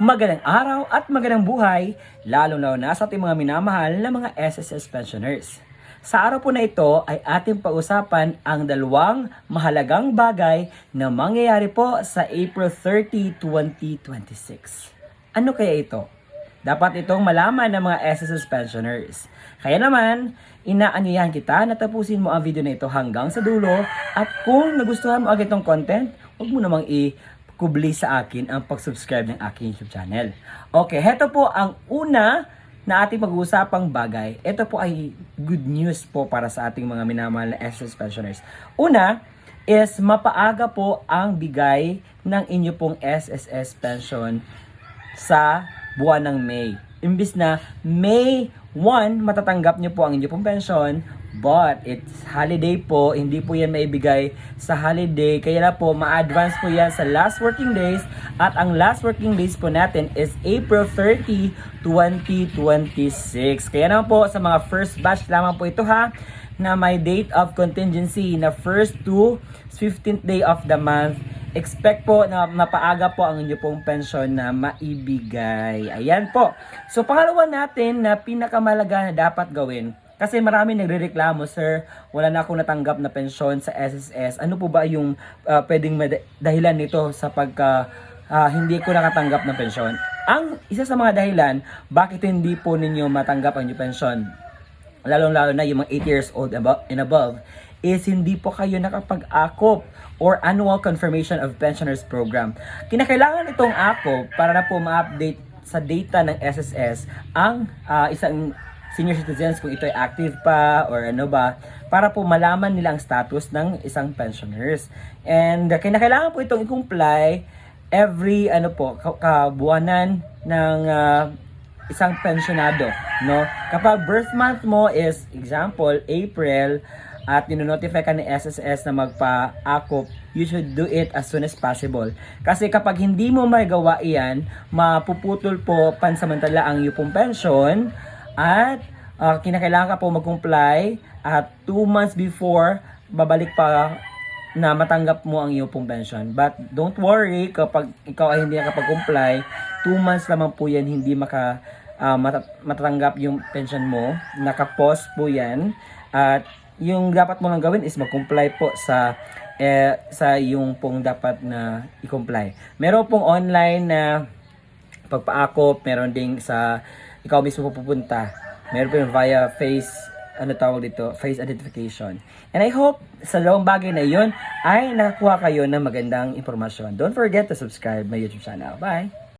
Magandang araw at magandang buhay, lalo-lalo na sa ating mga minamahal na mga SSS pensioners. Sa araw po na ito ay ating pag-usapan ang dalawang mahalagang bagay na mangyayari po sa April 30, 2026. Ano kaya ito? Dapat itong malaman ng mga SSS pensioners. Kaya naman, inaanyayahan kita na tapusin mo ang video na ito hanggang sa dulo at kung nagustuhan mo agad itong content, huwag mo namang kubli sa akin ang pag-subscribe ng aking YouTube channel. Okay, heto po ang una na ating pag-uusapang bagay. Ito po ay good news po para sa ating mga minamahal na SSS pensioners. Una is mapaaga po ang bigay ng inyo pong SSS pension sa buwan ng May. Imbis na May 1, matatanggap nyo po ang inyo pong pension, but it's holiday po, hindi po yan maibigay sa holiday, kaya na po ma-advance po yan sa last working days, at ang last working days po natin is April 30, 2026. Kaya naman po sa mga first batch lamang po ito ha, na may date of contingency na first to 15th day of the month. Expect po na mapaaga po ang inyo pong pensyon na maibigay. Ayan po. So pangalawa natin na pinakamalaga na dapat gawin, kasi marami nagrereklamo, sir, wala na akong natanggap na pensyon sa SSS. Ano po ba yung pwedeng dahilan nito sa pagka hindi ko nakatanggap ng pensyon? Ang isa sa mga dahilan bakit hindi po ninyo matanggap ang inyong pensyon, lalong-lalo na yung mga 8 years old and above, is hindi po kayo nakapag-akop or annual confirmation of pensioners program. Kinakailangan itong akop para na po ma-update sa data ng SSS ang isang senior citizens kung ito ay active pa or ano ba, para po malaman nila ang status ng isang pensioners. And kinakailangan po itong i-comply every kabuwanan ng isang pensionado, no? Kapag birth month mo is example April at nino-notify ka ng SSS na magpa-akop, you should do it as soon as possible. Kasi kapag hindi mo magawa iyan, mapuputol po pansamantala ang iyong pension at kinakailangan ka po mag-comply at 2 months before babalik pa na matanggap mo ang iyong pension. But don't worry, kapag ikaw ay hindi nakapag-comply, 2 months lamang po yan hindi matatanggap yung pension mo. Naka-pause po yan. At yung dapat mo lang gawin is mag-comply po sa yung pong dapat na i-comply. Meron pong online na pagpaakop, meron ding sa ikaw mismo pupunta. Meron po yung via face identification. And I hope sa dalawang bagay na yun ay nakakuha kayo ng magandang impormasyon. Don't forget to subscribe my YouTube channel. Bye!